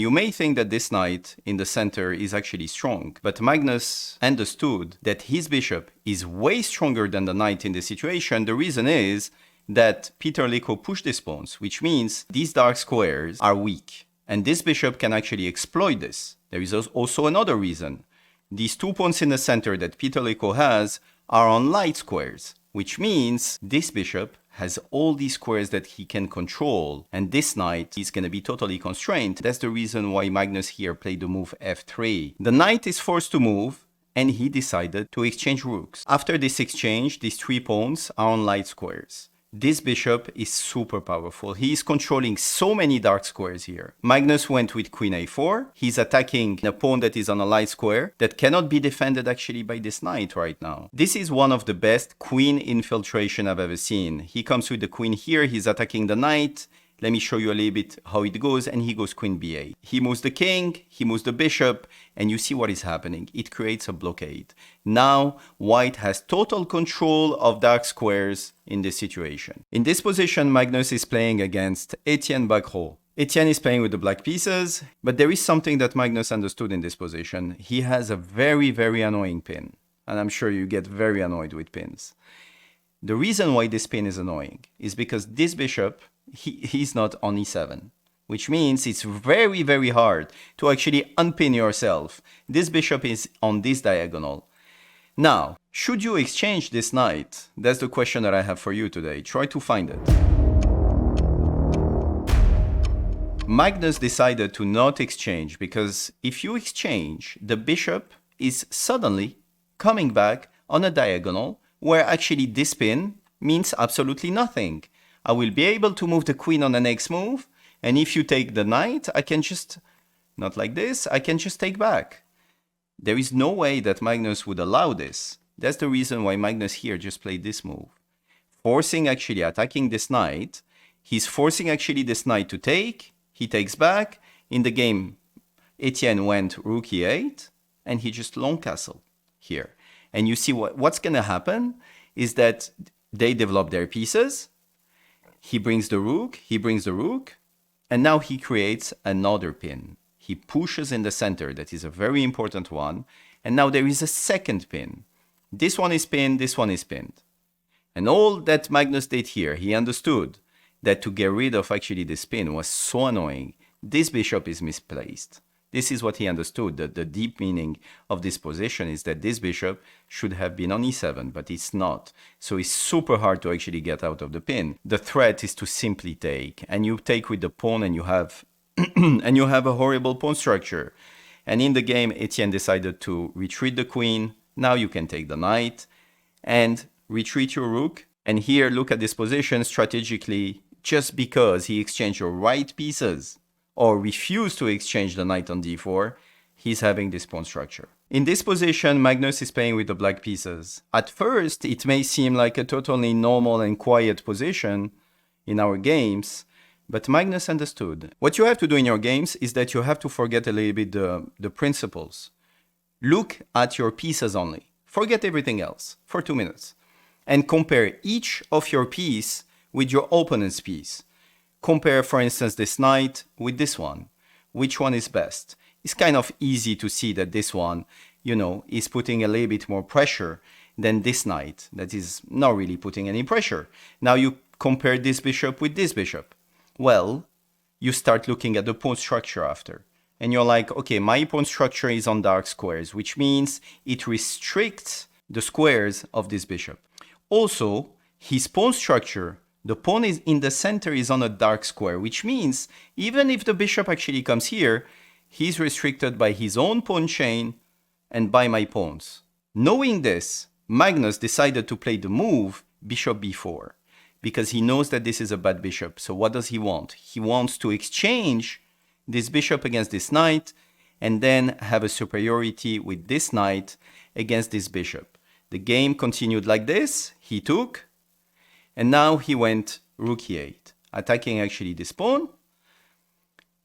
You may think that this knight in the center is actually strong, but Magnus understood that his bishop is way stronger than the knight in this situation. The reason is that Peter Leko pushed these pawns, which means these dark squares are weak. And this bishop can actually exploit this. There is also another reason. These 2 pawns in the center that Peter Leko has are on light squares, which means this bishop has all these squares that he can control, and this knight is going to be totally constrained. That's the reason why Magnus here played the move f3. The knight is forced to move, and he decided to exchange rooks. After this exchange, these 3 pawns are on light squares. This bishop is super powerful. He is controlling so many dark squares here. Magnus went with queen a4. He's attacking a pawn that is on a light square that cannot be defended actually by this knight right now. This is one of the best queen infiltration I've ever seen. He comes with the queen here. He's attacking the knight. Let me show you a little bit how it goes, and he goes queen b8. He moves the king, he moves the bishop, and you see what is happening. It creates a blockade. Now, white has total control of dark squares in this situation. In this position, Magnus is playing against Etienne Bacrot. Etienne is playing with the black pieces, but there is something that Magnus understood in this position. He has a very, very annoying pin, and I'm sure you get very annoyed with pins. The reason why this pin is annoying is because this bishop, he's not on e7, which means it's very, very hard to actually unpin yourself. This bishop is on this diagonal. Now, should you exchange this knight? That's the question that I have for you today. Try to find it. Magnus decided to not exchange because if you exchange, the bishop is suddenly coming back on a diagonal where actually this pin means absolutely nothing. I will be able to move the queen on the next move, and if you take the knight, I can just, not like this, I can just take back. There is no way that Magnus would allow this. That's the reason why Magnus here just played this move. Forcing actually attacking this knight, he's forcing actually this knight to take, he takes back. In the game, Etienne went rook e8, and he just long castle here. And you see what's going to happen is that they develop their pieces. He brings the rook, and now he creates another pin. He pushes in the center, that is a very important one, and now there is a second pin. This one is pinned, this one is pinned. And all that Magnus did here, he understood that to get rid of actually this pin was so annoying. This bishop is misplaced. This is what he understood, that the deep meaning of this position is that this bishop should have been on e7, but it's not. So it's super hard to actually get out of the pin. The threat is to simply take, and you take with the pawn and you have and you have a horrible pawn structure. And in the game, Etienne decided to retreat the queen. Now you can take the knight and retreat your rook. And here, look at this position strategically, just because he exchanged your right pieces or refused to exchange the knight on d4, he's having this pawn structure. In this position, Magnus is playing with the black pieces. At first, it may seem like a totally normal and quiet position in our games, but Magnus understood. What you have to do in your games is that you have to forget a little bit the principles. Look at your pieces only. Forget everything else for 2 minutes. And compare each of your piece with your opponent's piece. Compare, for instance, this knight with this one. Which one is best? It's kind of easy to see that this one, is putting a little bit more pressure than this knight that is not really putting any pressure. Now you compare this bishop with this bishop. Well, you start looking at the pawn structure after. And you're like, okay, my pawn structure is on dark squares, which means it restricts the squares of this bishop. Also, his pawn structure, the pawn is in the center is on a dark square, which means even if the bishop actually comes here, he's restricted by his own pawn chain and by my pawns. Knowing this, Magnus decided to play the move bishop b4 because he knows that this is a bad bishop. So what does he want? He wants to exchange this bishop against this knight and then have a superiority with this knight against this bishop. The game continued like this. He took. And now he went rook e8, attacking actually this pawn.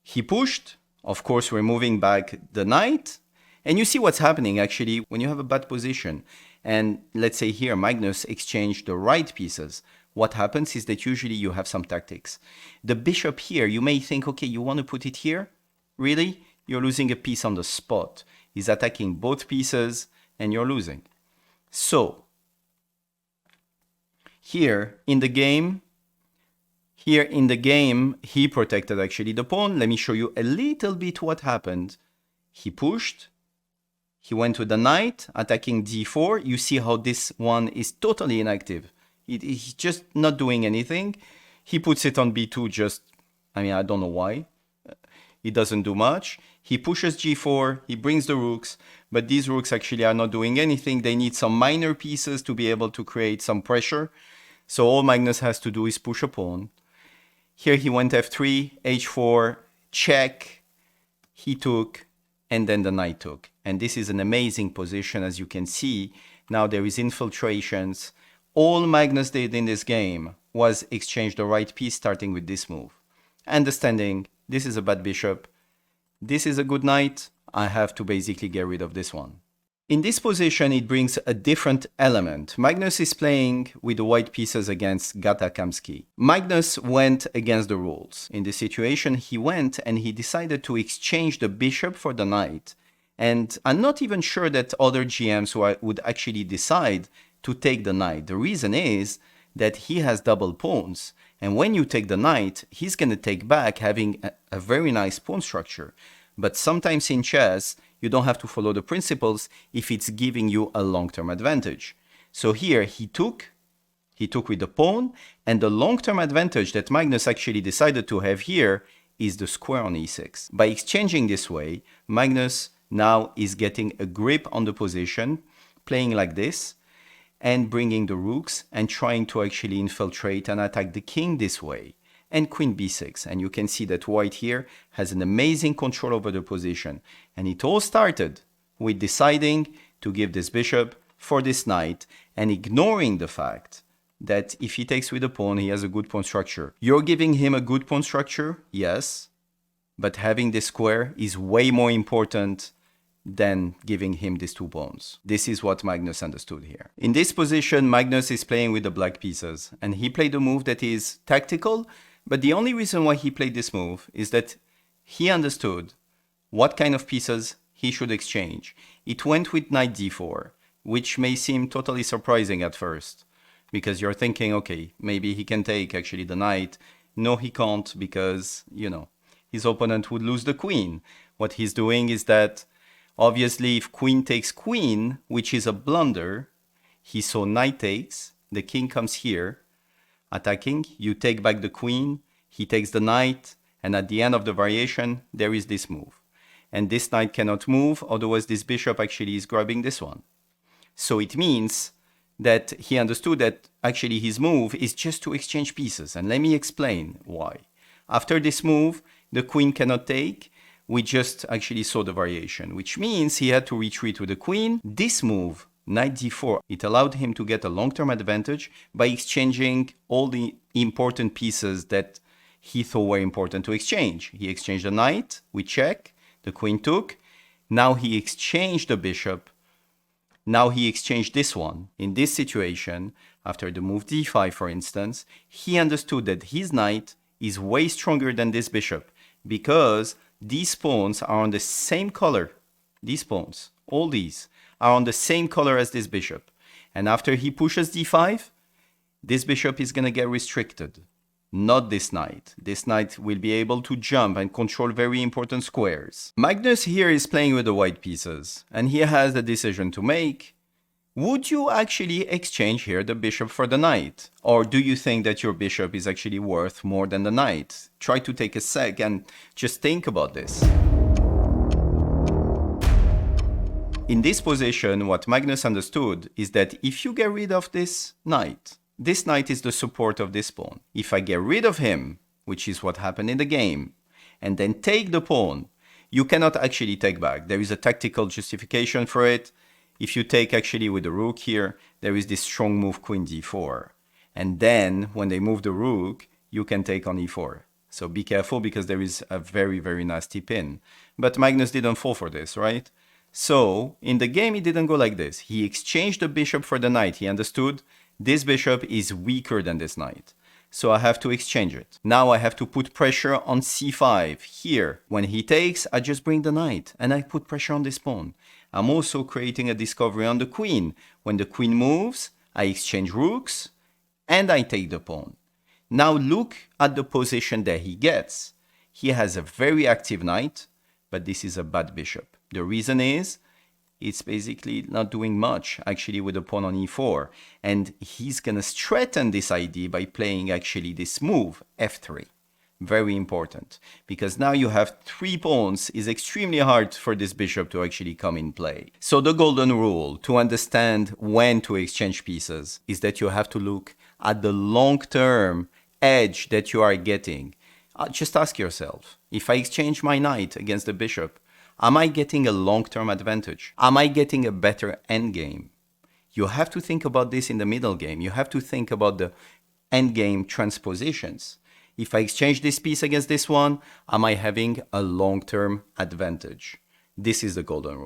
He pushed, of course, removing back the knight. And you see what's happening actually when you have a bad position. And let's say here Magnus exchanged the right pieces. What happens is that usually you have some tactics. The bishop here, you may think, okay, you want to put it here? Really? You're losing a piece on the spot. He's attacking both pieces and you're losing. So, here in the game, he protected actually the pawn. Let me show you a little bit what happened. He pushed. He went with the knight, attacking d4. You see how this one is totally inactive. He's just not doing anything. He puts it on b2 just, I don't know why. It doesn't do much. He pushes g4, he brings the rooks, but these rooks actually are not doing anything. They need some minor pieces to be able to create some pressure. So all Magnus has to do is push a pawn. Here he went f3, h4, check, he took, and then the knight took. And this is an amazing position, as you can see. Now there is infiltrations. All Magnus did in this game was exchange the right piece starting with this move. Understanding this is a bad bishop, this is a good knight, I have to basically get rid of this one. In this position, it brings a different element. Magnus is playing with the white pieces against Gata Kamsky. Magnus went against the rules. In this situation, he went and he decided to exchange the bishop for the knight. And I'm not even sure that other GMs would actually decide to take the knight. The reason is that he has double pawns. And when you take the knight, he's going to take back having a very nice pawn structure. But sometimes in chess, you don't have to follow the principles if it's giving you a long-term advantage. So here he took with the pawn, and the long-term advantage that Magnus actually decided to have here is the square on e6. By exchanging this way, Magnus now is getting a grip on the position, playing like this, and bringing the rooks and trying to actually infiltrate and attack the king this way. And queen b6, and you can see that white here has an amazing control over the position. And it all started with deciding to give this bishop for this knight and ignoring the fact that if he takes with a pawn, he has a good pawn structure. You're giving him a good pawn structure, yes, but having this square is way more important than giving him these two pawns. This is what Magnus understood here. In this position, Magnus is playing with the black pieces, and he played a move that is tactical, but the only reason why he played this move is that he understood what kind of pieces he should exchange. It went with knight d4, which may seem totally surprising at first, because you're thinking, okay, maybe he can take actually the knight. No, he can't, because, his opponent would lose the queen. What he's doing is that, obviously, if queen takes queen, which is a blunder, he saw knight takes, the king comes here, attacking, you take back the queen, he takes the knight, and at the end of the variation, there is this move. And this knight cannot move, otherwise this bishop actually is grabbing this one. So it means that he understood that actually his move is just to exchange pieces. And let me explain why. After this move, the queen cannot take. We just actually saw the variation, which means he had to retreat with the queen. This move, knight d4, it allowed him to get a long-term advantage by exchanging all the important pieces that he thought were important to exchange. He exchanged the knight, we check, the queen took. Now he exchanged the bishop. Now he exchanged this one. In this situation, after the move d5, for instance, he understood that his knight is way stronger than this bishop because these pawns are on the same color. These pawns, all these, are on the same color as this bishop. And after he pushes d5, this bishop is going to get restricted. Not this knight. This knight will be able to jump and control very important squares. Magnus here is playing with the white pieces, and he has a decision to make. Would you actually exchange here the bishop for the knight? Or do you think that your bishop is actually worth more than the knight? Try to take a sec and just think about this. In this position, what Magnus understood is that if you get rid of this knight is the support of this pawn. If I get rid of him, which is what happened in the game, and then take the pawn, you cannot actually take back. There is a tactical justification for it. If you take actually with the rook here, there is this strong move queen d4. And then when they move the rook, you can take on e4. So be careful because there is a very, very nasty pin. But Magnus didn't fall for this, right? So in the game, it didn't go like this. He exchanged the bishop for the knight. He understood this bishop is weaker than this knight. so I have to exchange it. Now I have to put pressure on c5 here. When he takes, I just bring the knight and I put pressure on this pawn. I'm also creating a discovery on the queen. When the queen moves, I exchange rooks and I take the pawn. Now look at the position that he gets. He has a very active knight, but this is a bad bishop. The reason is it's basically not doing much actually with the pawn on e4. And he's going to strengthen this idea by playing actually this move, f3. Very important, because now you have 3 pawns. It's extremely hard for this bishop to actually come in play. So the golden rule to understand when to exchange pieces is that you have to look at the long-term edge that you are getting. Just ask yourself, if I exchange my knight against the bishop, am I getting a long-term advantage? Am I getting a better endgame? You have to think about this in the middle game. You have to think about the endgame transpositions. If I exchange this piece against this one, am I having a long-term advantage? This is the golden rule.